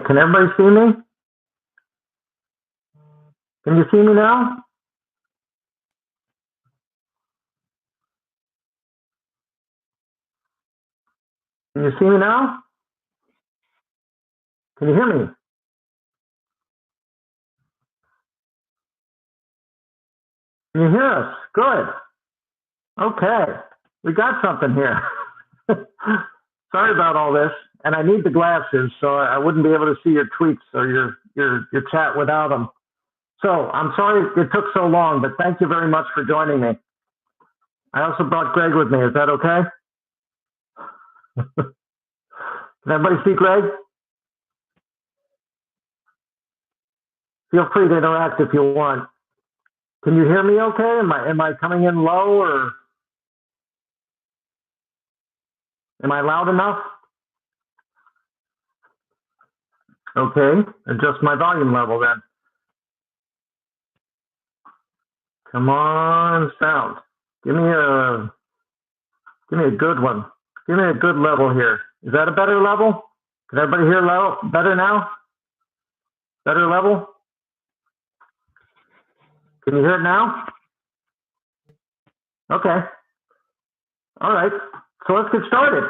can everybody see me? Can you see me now? Can you see me now? Can you hear me? Can you hear us? Good. Okay, we got something here. Sorry about all this, and I need the glasses so I wouldn't be able to see your tweets or your chat without them. So I'm sorry it took so long, but thank you very much for joining me. I also brought Greg with me. Is that okay? Can everybody see Greg? Feel free to interact if you want. Can you hear me okay? Am I coming in low, or am I loud enough? Okay, adjust my volume level then. Come on, sound. Give me a good one. Give me a good level here. Is that a better level? Can everybody hear better now? Better level? Can you hear it now? Okay. All right. So let's get started.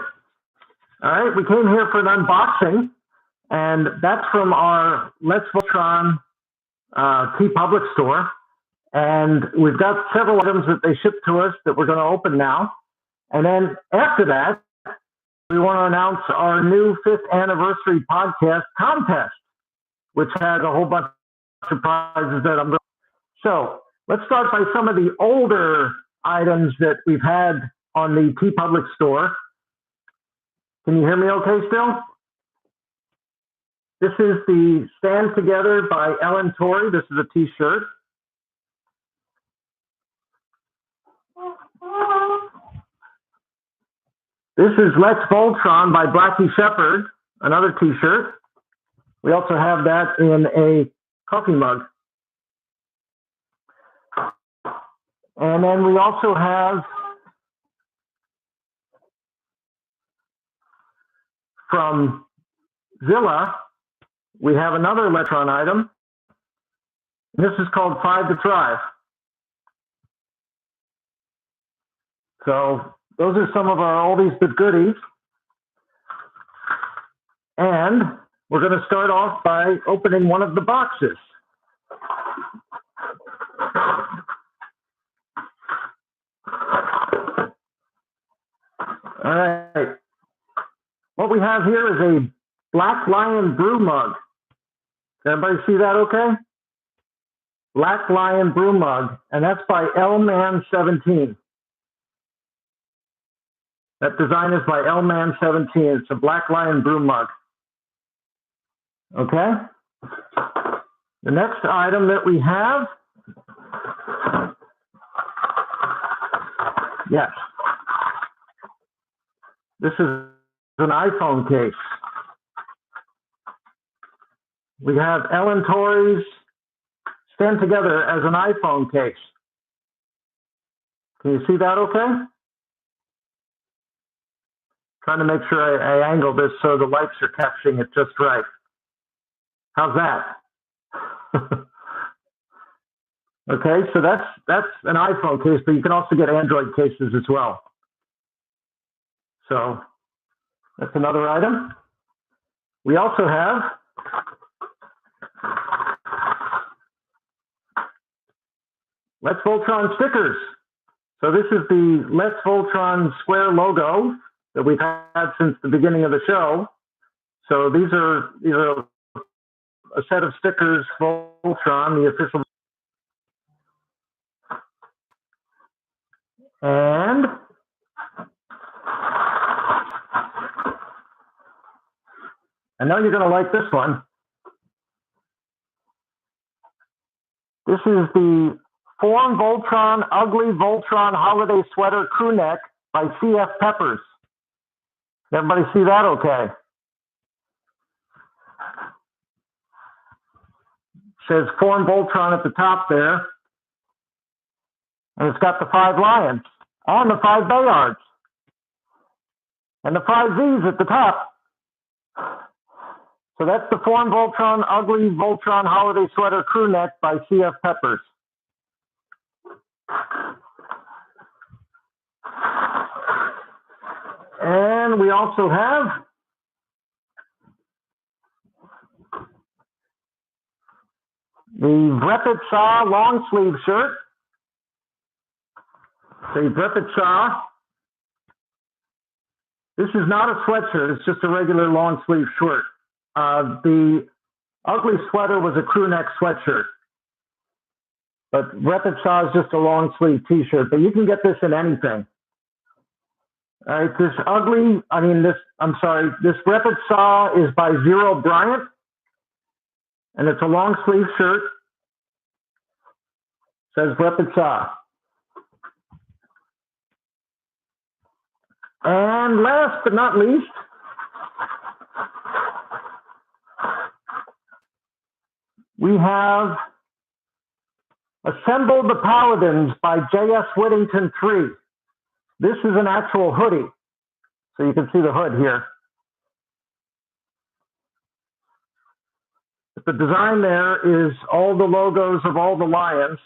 All right. We came here for an unboxing, and that's from our Let's Voltron TeePublic store. And we've got several items that they shipped to us that we're going to open now. And then after that, we want to announce our new 5th anniversary podcast contest, which has a whole bunch of prizes that I'm going to. So let's start by some of the older items that we've had on the TeePublic store. Can you hear me okay still? This is the Stand Together by Ellen Torrey. This is a t-shirt. This is Let's Voltron by Blackie Shepherd, another t-shirt. We also have that in a coffee mug. And then we also have from Zilla, we have another Voltron item. This is called 5 to Thrive. So those are some of our oldies but goodies. And we're going to start off by opening one of the boxes. All right. What we have here is a Black Lion brew mug. Can everybody see that okay? Black Lion brew mug, and that's by LMan17. That design is by LMan17. It's a Black Lion brew mug. Okay? The next item that we have, yes. This is an iPhone case. We have Ellen Torrey's Stand Together as an iPhone case. Can you see that okay? Trying to make sure I angle this so the lights are capturing it just right. How's that? Okay, so that's an iPhone case, but you can also get Android cases as well. So that's another item. We also have Let's Voltron stickers. So this is the Let's Voltron square logo that we've had since the beginning of the show. So these are a set of stickers, Voltron, the official. And I know you're going to like this one. This is the Form Voltron Ugly Voltron Holiday Sweater Crew Neck by CF Peppers. Everybody see that okay? Says Form Voltron at the top there. And it's got the 5 lions and the 5 Bayards and the 5 Z's at the top. So that's the Form Voltron Ugly Voltron Holiday Sweater Crew Neck by C.F. Peppers. And we also have the Breppit Shaw long sleeve shirt. The Breppit Shaw. This is not a sweatshirt, it's just a regular long sleeve shirt. The ugly sweater was a crew neck sweatshirt. But Breppit Shaw is just a long sleeve t-shirt, but you can get this in anything. All right, this Breppit Shaw is by Zero Bryant, and it's a long sleeve shirt. It says Breppit Shaw. And last but not least, we have Assemble the Paladins by J.S. Whittington III. This is an actual hoodie, so you can see the hood here. The design there is all the logos of all the lions.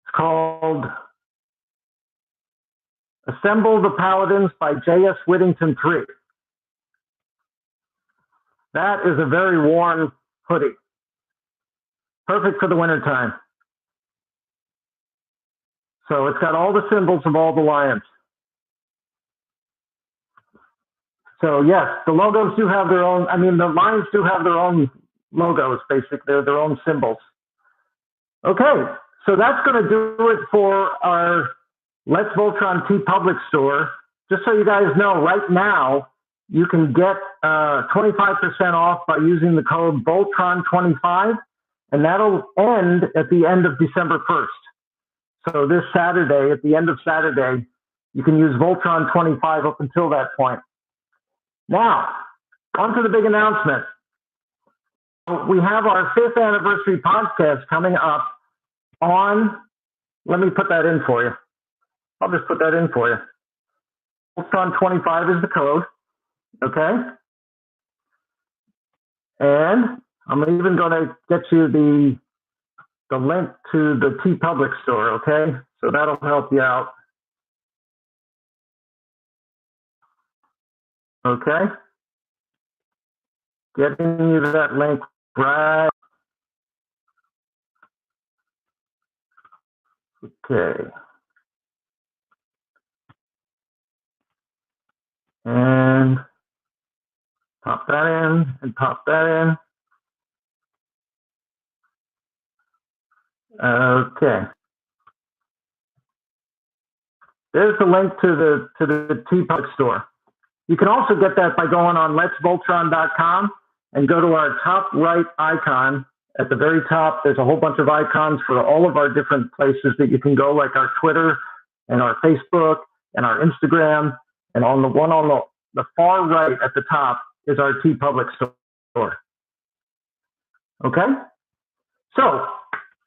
It's called Assemble the Paladins by J.S. Whittington III. That is a very warm hoodie. Perfect for the wintertime. So it's got all the symbols of all the lions. So yes, the logos do have their own, the lions do have their own logos, basically. They're their own symbols. Okay, so that's going to do it for our Let's Voltron TeePublic store. Just so you guys know, right now, you can get 25% off by using the code Voltron25, and that'll end at the end of December 1st. So this Saturday, at the end of Saturday, you can use Voltron25 up until that point. Now, on to the big announcement. We have our 5th anniversary podcast coming up on, let me put that in for you. I'll just put that in for you. Voltron25 is the code, okay? And I'm even going to get you the link to the TeePublic store, okay? So that'll help you out. Okay? Getting you that link right. Okay. And pop that in and pop that in. Okay. There's the link to the TeePublic store. You can also get that by going on letsvoltron.com and go to our top right icon. At the very top, there's a whole bunch of icons for all of our different places that you can go, like our Twitter and our Facebook and our Instagram. And on the one on the far right at the top is our TeePublic store. Okay? So,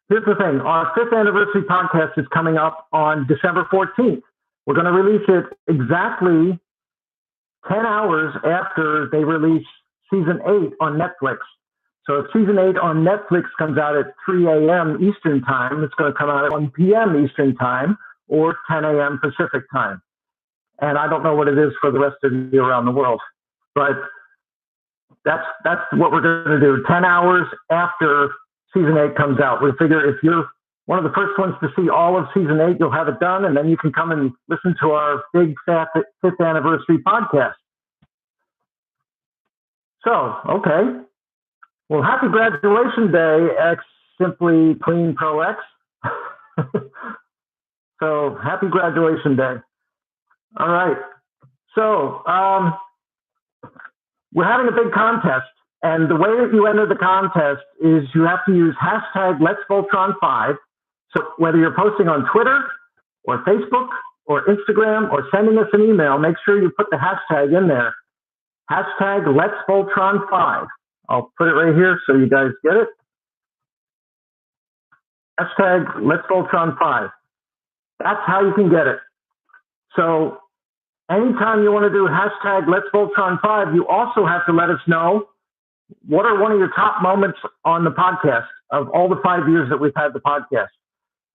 here's the thing. Our 5th anniversary podcast is coming up on December 14th. We're going to release it exactly 10 hours after they release Season 8 on Netflix. So if Season 8 on Netflix comes out at 3 a.m. Eastern Time, it's going to come out at 1 p.m. Eastern Time or 10 a.m. Pacific Time. And I don't know what it is for the rest of you around the world. But that's what we're going to do. 10 hours after Season 8 comes out. We figure if you're one of the first ones to see all of Season 8, you'll have it done, and then you can come and listen to our big, fat 5th anniversary podcast. So, okay. Well, happy graduation day, X Simply Clean Pro X. So, happy graduation day. All right. So, we're having a big contest, and the way that you enter the contest is you have to use hashtag LetsVoltron5. So whether you're posting on Twitter or Facebook or Instagram or sending us an email, make sure you put the hashtag in there. Hashtag LetsVoltron5. I'll put it right here so you guys get it. Hashtag LetsVoltron5. That's how you can get it. So anytime you want to do hashtag LetsVoltron5, you also have to let us know what are one of your top moments on the podcast of all the 5 years that we've had the podcast?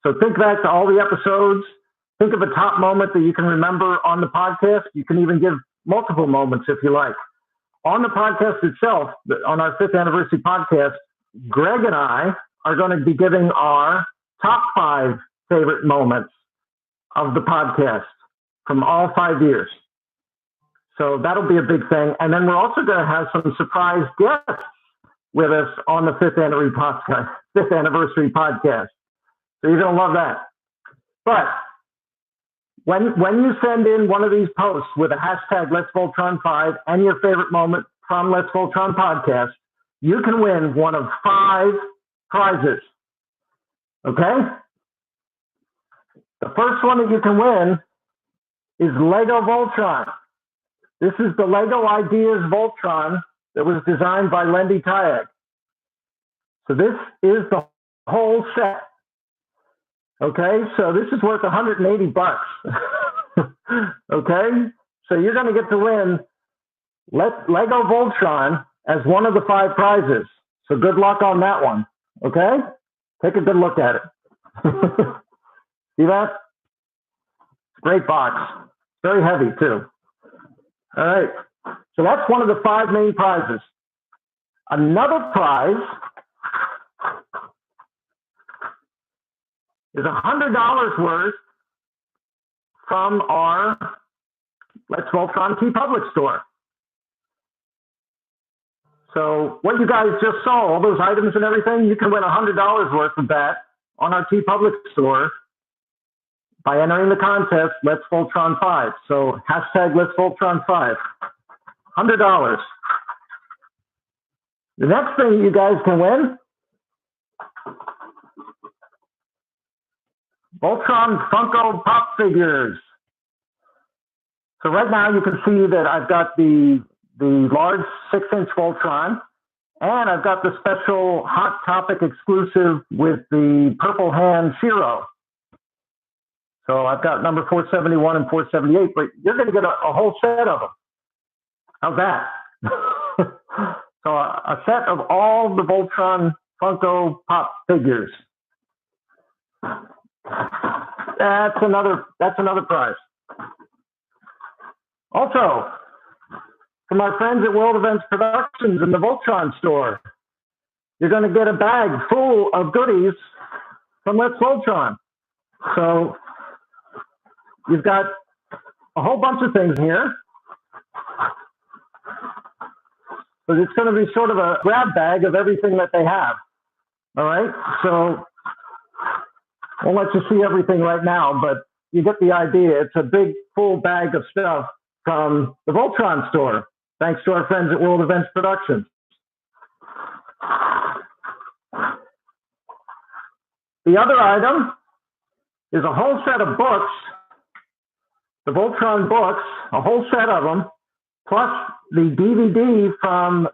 So think back to all the episodes. Think of a top moment that you can remember on the podcast. You can even give multiple moments if you like. On the podcast itself, on our 5th anniversary podcast, Greg and I are going to be giving our top 5 favorite moments of the podcast from all 5 years. So that'll be a big thing. And then we're also going to have some surprise guests with us on the 5th anniversary podcast. So you're going to love that. But when you send in one of these posts with a hashtag Let's Voltron 5 and your favorite moment from Let's Voltron podcast, you can win one of 5 prizes. Okay? The first one that you can win is LEGO Voltron. This is the LEGO Ideas Voltron that was designed by Lendy Tayag. So this is the whole set. Okay, so this is worth $180. Okay, so you're going to get to win LEGO Voltron as one of the 5 prizes. So good luck on that one. Okay, take a good look at it. See that? Great box. Very heavy too. All right, so that's one of the 5 main prizes. Another prize is $100 worth from our Let's Voltron TeePublic store. So what you guys just saw, all those items and everything, you can win $100 worth of that on our TeePublic store by entering the contest, Let's Voltron 5. So hashtag Let's Voltron 5. $100. The next thing you guys can win, Voltron Funko Pop Figures. So right now you can see that I've got the large 6-inch Voltron, and I've got the special Hot Topic exclusive with the purple hand Shiro. So I've got number 471 and 478, but you're going to get a whole set of them. How's that? So a set of all the Voltron Funko Pop figures. That's another prize. Also, from our friends at World Events Productions and the Voltron Store, you're going to get a bag full of goodies from Let's Voltron. So you've got a whole bunch of things here. But it's going to be sort of a grab bag of everything that they have. All right? So I won't let you see everything right now, but you get the idea. It's a big, full bag of stuff from the Voltron Store, thanks to our friends at World Events Productions. The other item is a whole set of books, the Voltron books, a whole set of them, plus the DVD from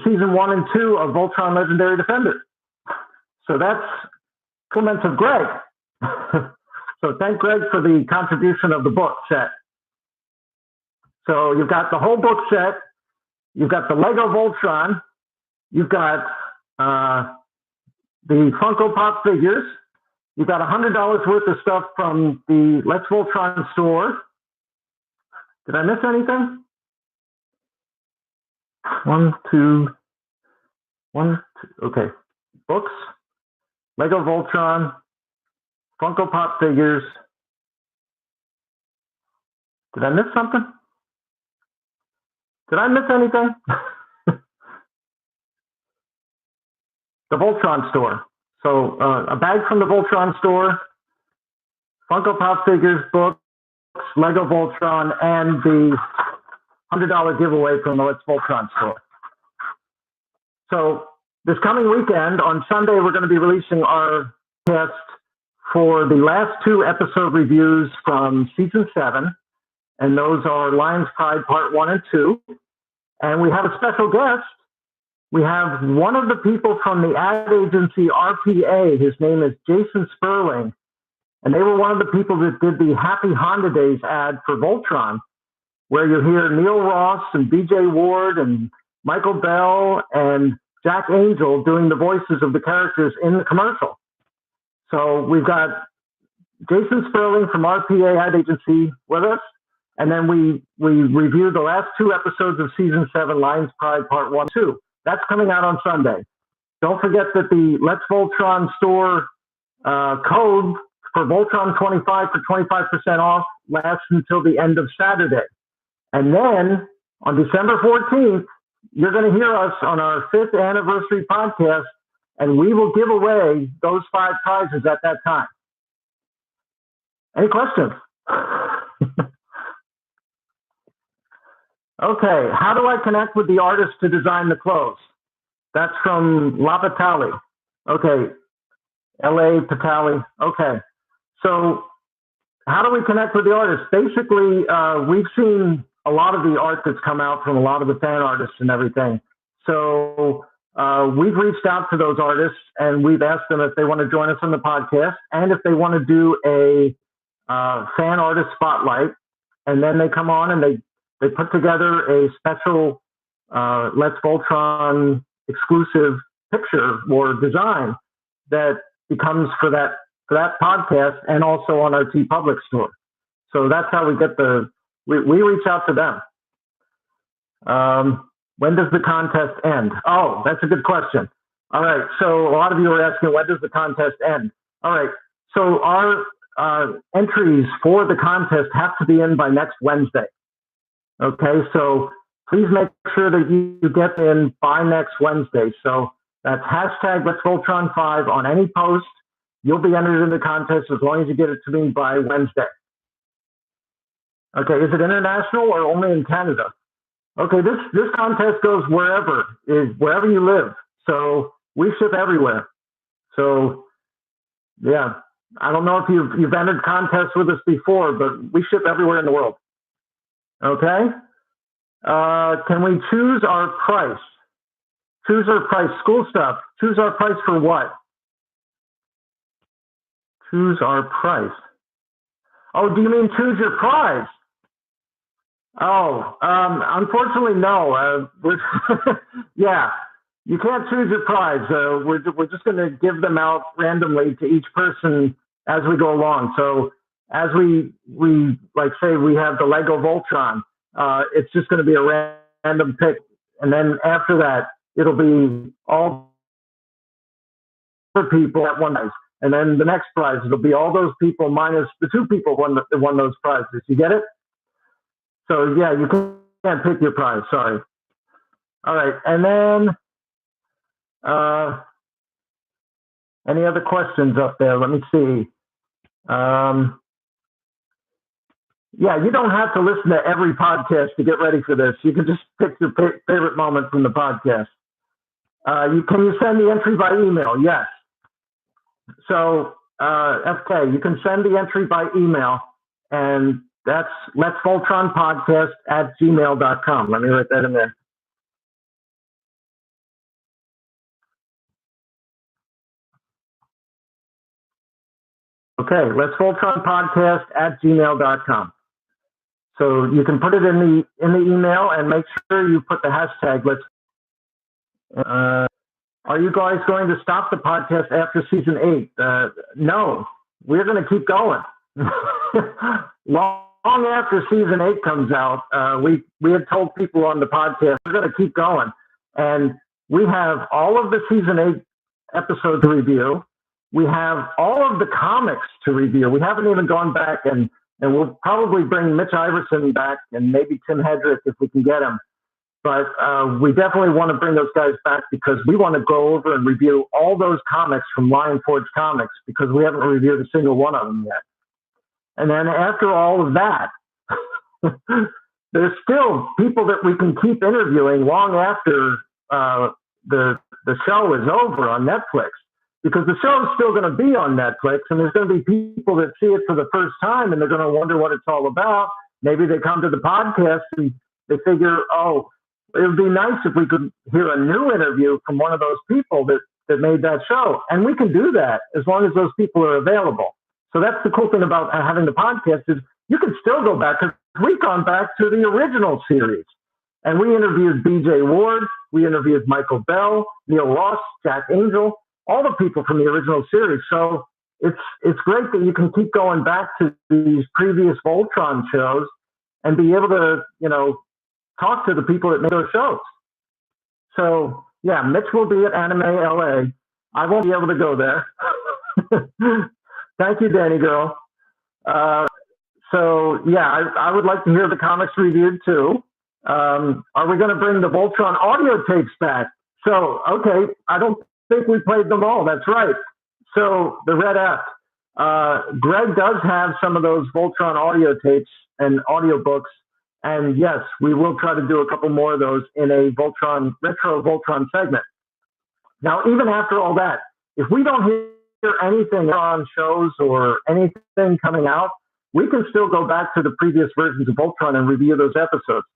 season 1 and 2 of Voltron Legendary Defender. So that's comments of Greg. So thank Greg for the contribution of the book set. So you've got the whole book set. You've got the LEGO Voltron. You've got the Funko Pop figures. You've got $100 worth of stuff from the Let's Voltron store. Did I miss anything? 1, 2, 1, 2. Okay. Books, LEGO Voltron, Funko Pop figures. Did I miss something? Did I miss anything? The Voltron store. So a bag from the Voltron store, Funko Pop figures, books, LEGO Voltron, and the $100 giveaway from the Let's Voltron store. So this coming weekend, on Sunday, we're going to be releasing our test for the last 2 episode reviews from season 7. And those are Lion's Pride Part 1 and 2. And we have a special guest. We have one of the people from the ad agency RPA. His name is Jason Sperling. And they were one of the people that did the Happy Honda Days ad for Voltron, where you hear Neil Ross and BJ Ward and Michael Bell and Jack Angel doing the voices of the characters in the commercial. So we've got Jason Sperling from RPA Ad Agency with us, and then we reviewed the last 2 episodes of Season 7, Lion's Pride Part 1 2. That's coming out on Sunday. Don't forget that the Let's Voltron Store code for Voltron 25 for 25% off lasts until the end of Saturday. And then on December 14th, you're going to hear us on our 5th anniversary podcast, and we will give away those 5 prizes at that time. Any questions? Okay, how do I connect with the artist to design the clothes? That's from La Patali. Okay, L.A. Patali. Okay, so how do we connect with the artist? Basically, we've seen a lot of the art that's come out from a lot of the fan artists and everything. So we've reached out to those artists and we've asked them if they want to join us on the podcast and if they want to do a fan artist spotlight. And then they come on and they put together a special Let's Voltron exclusive picture or design that becomes for that podcast and also on our TeePublic store. So that's how we get we reach out to them. When does the contest end? Oh, that's a good question. All right. So a lot of you are asking, when does the contest end? All right. So our entries for the contest have to be in by next Wednesday. Okay. So please make sure that you get in by next Wednesday. So that's hashtag Let's Voltron 5 on any post. You'll be entered in the contest as long as you get it to me by Wednesday. Okay, is it international or only in Canada? Okay, this contest goes wherever you live. So we ship everywhere. So yeah, I don't know if you've entered contests with us before, but we ship everywhere in the world. Okay. Can we choose our price? Choose our price. School stuff. Choose our price for what? Choose our price. Oh, do you mean choose your prize? Oh, unfortunately, no. Yeah, you can't choose your prize. We're just going to give them out randomly to each person as we go along. So as we like say we have the LEGO Voltron, it's just going to be a random pick, and then after that, it'll be all the people at one prize. And then the next prize, it'll be all those people minus the 2 people that won those prizes. You get it? So yeah, you can't pick your prize. Sorry. All right, and then any other questions up there? Let me see. Yeah, you don't have to listen to every podcast to get ready for this. You can just pick your favorite moment from the podcast. Can you send the entry by email? Yes. So, FK, you can send the entry by email, and that's Let's Voltron Podcast at gmail.com. Let me write that in there. Okay, Let's Voltron Podcast at gmail.com. So you can put it in the email and make sure you put the hashtag Let's. Are you guys going to stop the podcast after season 8? No, we're going to keep going. Long after season 8 comes out, we had told people on the podcast we're going to keep going, and we have all of the season 8 episodes to review. We have all of the comics to review. We haven't even gone back, and we'll probably bring Mitch Iverson back and maybe Tim Hedrick if we can get him. But we definitely want to bring those guys back because we want to go over and review all those comics from Lion Forge Comics because we haven't reviewed a single one of them yet. And then after all of that, there's still people that we can keep interviewing long after the show is over on Netflix, because the show is still going to be on Netflix, and there's going to be people that see it for the first time, and they're going to wonder what it's all about. Maybe they come to the podcast and they figure, oh, it would be nice if we could hear a new interview from one of those people that made that show. And we can do that as long as those people are available. So that's the cool thing about having the podcast is you can still go back, because we've gone back to the original series. And we interviewed BJ Ward, we interviewed Michael Bell, Neil Ross, Jack Angel, all the people from the original series. So it's great that you can keep going back to these previous Voltron shows and be able to, talk to the people that made those shows. So yeah, Mitch will be at Anime LA. I won't be able to go there. Thank you, Danny girl. So yeah, I would like to hear the comics reviewed too. Are we going to bring the Voltron audio tapes back? So, okay, I don't think we played them all. That's right. So the Red F. Greg does have some of those Voltron audio tapes and audio books. And yes, we will try to do a couple more of those in a retro Voltron segment. Now, even after all that, if we don't hear anything on shows or anything coming out, we can still go back to the previous versions of Voltron and review those episodes.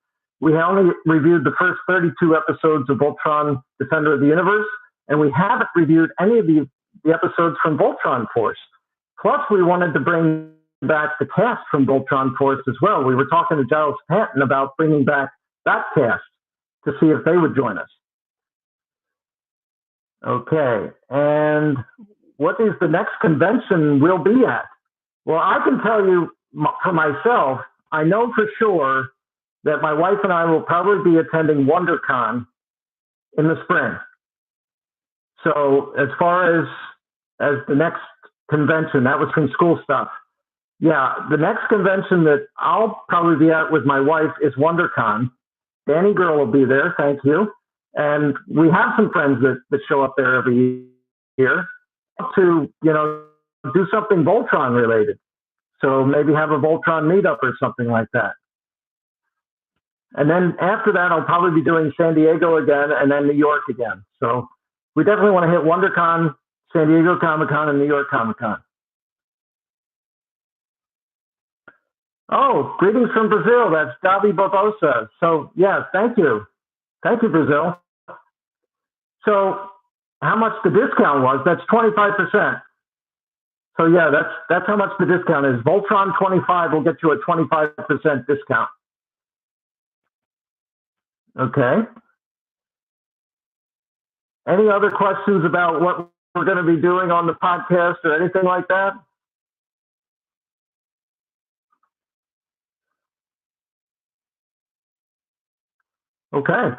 We only reviewed the first 32 episodes of Voltron Defender of the Universe, and we haven't reviewed any of the episodes from Voltron Force. Plus, we wanted to bring back the cast from Voltron Force as well. We were talking to Giles Panton about bringing back that cast to see if they would join us. Okay, and what is the next convention we'll be at? Well, I can tell you for myself, I know for sure that my wife and I will probably be attending WonderCon in the spring. So as far as the next convention, that was from school stuff. Yeah, the next convention that I'll probably be at with my wife is WonderCon. Danny Girl will be there, thank you. And we have some friends that show up there every year to, do something Voltron related. So maybe have a Voltron meetup or something like that. And then after that, I'll probably be doing San Diego again and then New York again. So we definitely want to hit WonderCon, San Diego Comic-Con, and New York Comic-Con. Oh, greetings from Brazil. That's Davi Barbosa. So, yeah, thank you. Thank you, Brazil. So how much the discount was, that's 25%. So, yeah, that's how much the discount is. Voltron 25 will get you a 25% discount. Okay. Any other questions about what we're going to be doing on the podcast or anything like that? Okay.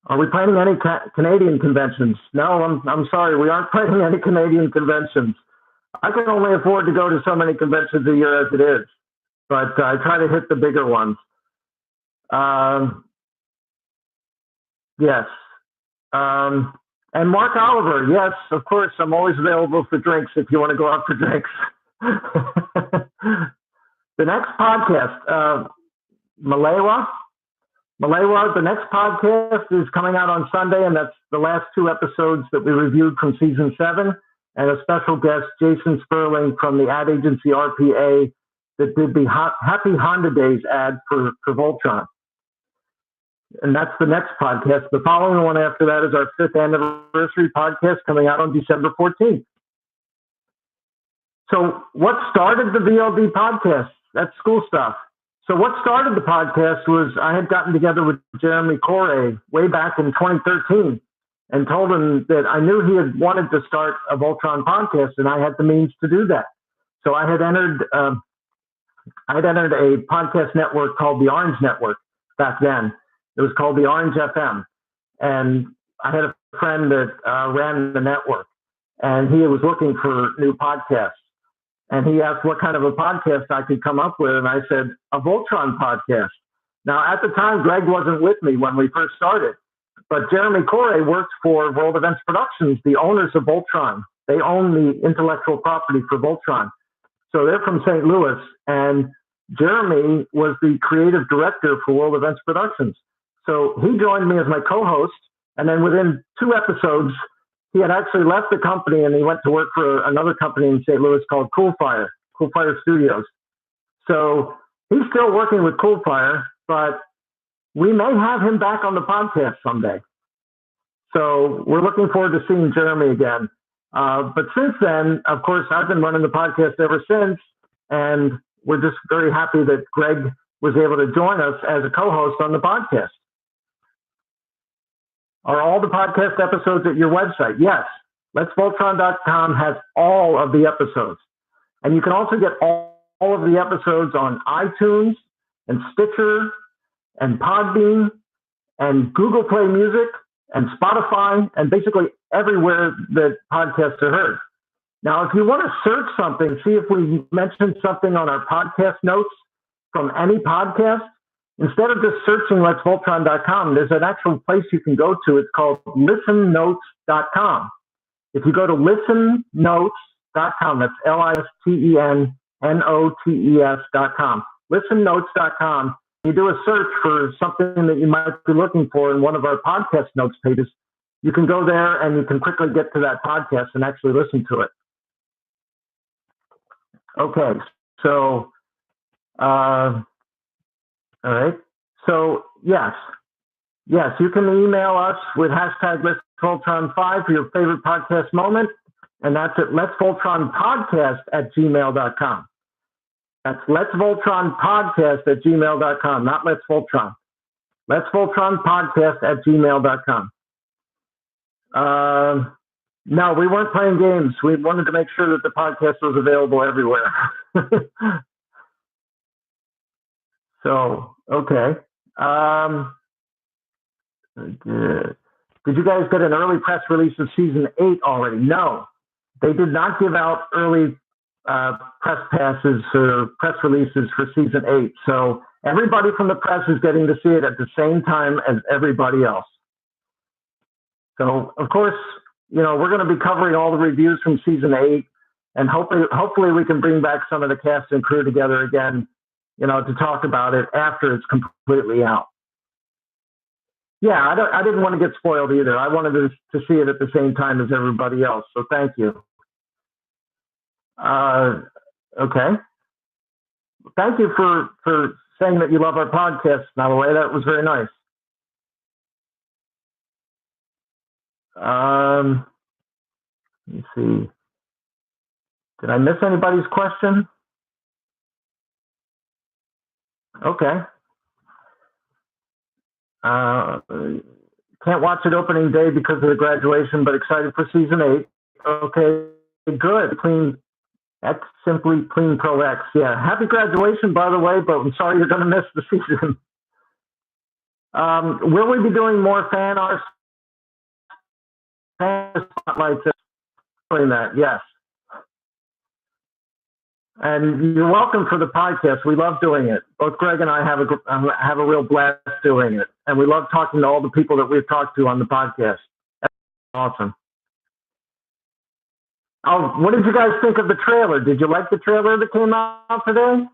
Are we planning any Canadian conventions? No, I'm sorry. We aren't planning any Canadian conventions. I can only afford to go to so many conventions a year as it is, but I try to hit the bigger ones. Yes. And Mark Oliver, yes, of course, I'm always available for drinks if you want to go out for drinks. The next podcast, Malewa, the next podcast is coming out on Sunday, and that's the last two episodes that we reviewed from season 7, and a special guest, Jason Sperling from the ad agency RPA that did the Happy Honda Days ad for Voltron. And that's the next podcast. The following one after that is our 5th anniversary podcast coming out on December 14th. So what started the VLD podcast? That's school stuff. So what started the podcast was I had gotten together with Jeremy Corey way back in 2013 and told him that I knew he had wanted to start a Voltron podcast and I had the means to do that. So I had entered a podcast network called the Orange Network back then. It was called the Orange FM. And I had a friend that ran the network, and he was looking for new podcasts. And he asked what kind of a podcast I could come up with. And I said, a Voltron podcast. Now, at the time, Greg wasn't with me when we first started. But Jeremy Corey worked for World Events Productions, the owners of Voltron. They own the intellectual property for Voltron. So they're from St. Louis. And Jeremy was the creative director for World Events Productions. So he joined me as my co-host, and then within 2 episodes, he had actually left the company and he went to work for another company in St. Louis called Coolfire Studios. So he's still working with Coolfire, but we may have him back on the podcast someday. So we're looking forward to seeing Jeremy again. But since then, of course, I've been running the podcast ever since, and we're just very happy that Greg was able to join us as a co-host on the podcast. Are all the podcast episodes at your website? Yes. Let'sVoltron.com has all of the episodes. And you can also get all of the episodes on iTunes and Stitcher and Podbean and Google Play Music and Spotify and basically everywhere that podcasts are heard. Now, if you want to search something, see if we mentioned something on our podcast notes from any podcast, instead of just searching Let'sVoltron.com, there's an actual place you can go to. It's called listennotes.com. If you go to listennotes.com, that's LISTENNOTES.com, listennotes.com, you do a search for something that you might be looking for in one of our podcast notes pages, you can go there and you can quickly get to that podcast and actually listen to it. Okay, so, all right. So, yes, you can email us with hashtag Let'sVoltron5 for your favorite podcast moment, and that's at Let'sVoltronPodcast@gmail.com. That's Let'sVoltronPodcast@gmail.com, not Let's Voltron. Let'sVoltronPodcast@gmail.com. No, we weren't playing games. We wanted to make sure that the podcast was available everywhere. So, okay. Good. Did you guys get an early press release of season 8 already? No, they did not give out early press passes or press releases for season 8. So everybody from the press is getting to see it at the same time as everybody else. So, of course, we're going to be covering all the reviews from season 8, and hopefully we can bring back some of the cast and crew together again, to talk about it after it's completely out. Yeah, I didn't want to get spoiled either. I wanted to see it at the same time as everybody else. So thank you. Okay. Thank you for saying that you love our podcast, by the way. That was very nice. Let me see. Did I miss anybody's question? Okay. Can't watch it opening day because of the graduation, but excited for season 8. Okay, good. That's simply Clean Pro X. Yeah, happy graduation, by the way, but I'm sorry you're going to miss the season. Will we be doing more fan art? Fan spotlights? Doing that, yes. And you're welcome for the podcast. We love doing it. Both Greg and I have a real blast doing it. And we love talking to all the people that we've talked to on the podcast. That's awesome. Oh, what did you guys think of the trailer? Did you like the trailer that came out today?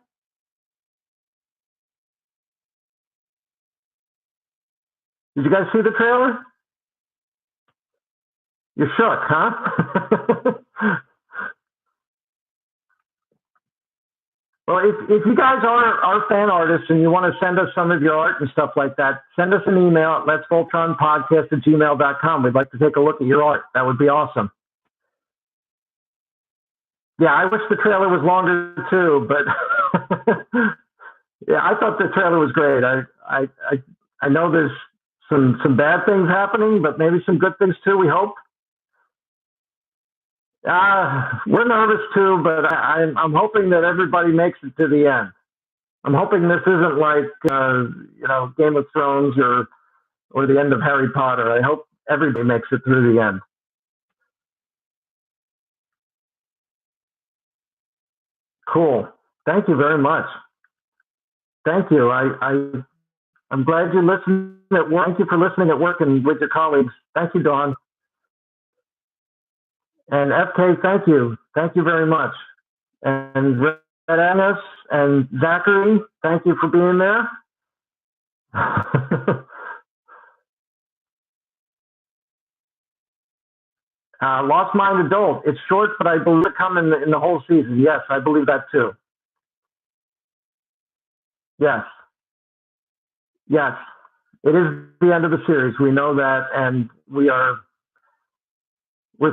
Did you guys see the trailer? You're shook, huh? Well, if you guys are fan artists and you want to send us some of your art and stuff like that, send us an email at letsvoltronpodcast@gmail.com. We'd like to take a look at your art. That would be awesome. Yeah, I wish the trailer was longer too, but yeah, I thought the trailer was great. I know there's some bad things happening, but maybe some good things too, we hope. We're nervous too, but I'm hoping that everybody makes it to the end. I'm hoping this isn't like Game of Thrones or the end of Harry Potter. I hope everybody makes it through the end. Cool. Thank you very much. Thank you. I'm glad you listened at work. Thank you for listening at work and with your colleagues. Thank you, Dawn. And FK, thank you. Thank you very much. And Red Annis and Zachary, thank you for being there. Lost Mind Adult. It's short, but I believe it come in the whole season. Yes, I believe that too. Yes. Yes. It is the end of the series. We know that, and we're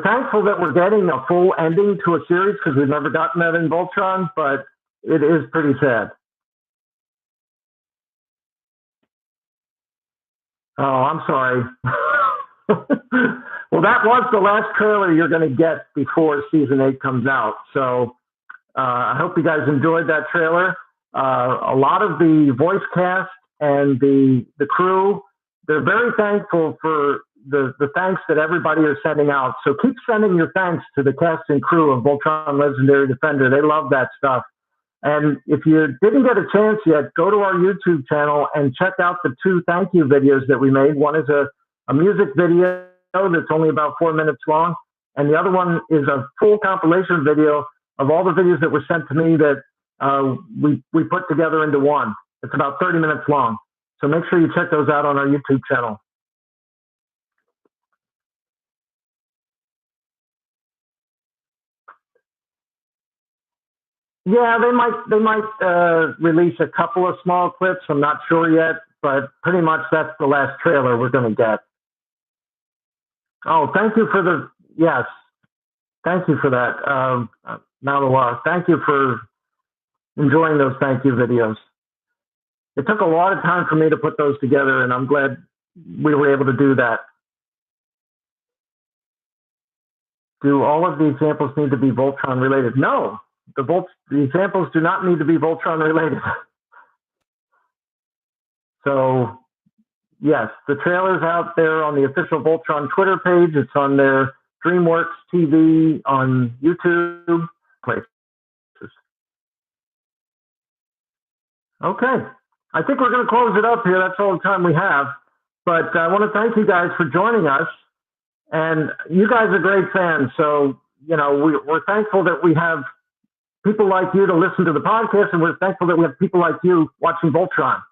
thankful that we're getting a full ending to a series because we've never gotten that in Voltron, but it is pretty sad. Oh, I'm sorry. Well, that was the last trailer you're going to get before season 8 comes out. So I hope you guys enjoyed that trailer. A lot of the voice cast and the crew, they're very thankful for the thanks that everybody is sending out. So keep sending your thanks to the cast and crew of Voltron Legendary Defender. They love that stuff. And if you didn't get a chance yet, go to our YouTube channel and check out the 2 thank you videos that we made. One is a music video that's only about 4 minutes long, and the other one is a full compilation video of all the videos that were sent to me that we put together into one. It's about 30 minutes long. So make sure you check those out on our YouTube channel. Yeah, they might release a couple of small clips. I'm not sure yet, but pretty much that's the last trailer we're going to get. Oh, thank you for the yes, thank you for that, Malawar. Thank you for enjoying those thank you videos. It took a lot of time for me to put those together, and I'm glad we were able to do that. Do all of the examples need to be Voltron related? No, the examples do not need to be Voltron related. So, yes, the trailer's out there on the official Voltron Twitter page. It's on their DreamWorks TV on YouTube places. Okay, I think we're going to close it up here. That's all the time we have. But I want to thank you guys for joining us. And you guys are great fans. So, you know, we're thankful that we have people like you to listen to the podcast, and we're thankful that we have people like you watching Voltron.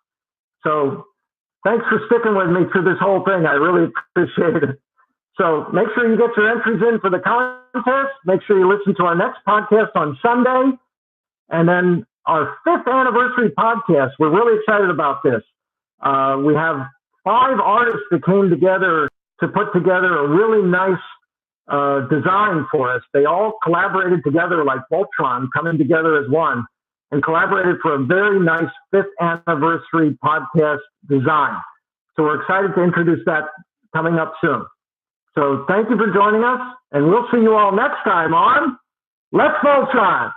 So thanks for sticking with me through this whole thing. I really appreciate it. So make sure you get your entries in for the contest. Make sure you listen to our next podcast on Sunday. And then our 5th anniversary podcast. We're really excited about this. We have 5 artists that came together to put together a really nice design for us. They all collaborated together like Voltron, coming together as one, and collaborated for a very nice 5th anniversary podcast design. So we're excited to introduce that coming up soon. So thank you for joining us, and we'll see you all next time on Let's Voltron.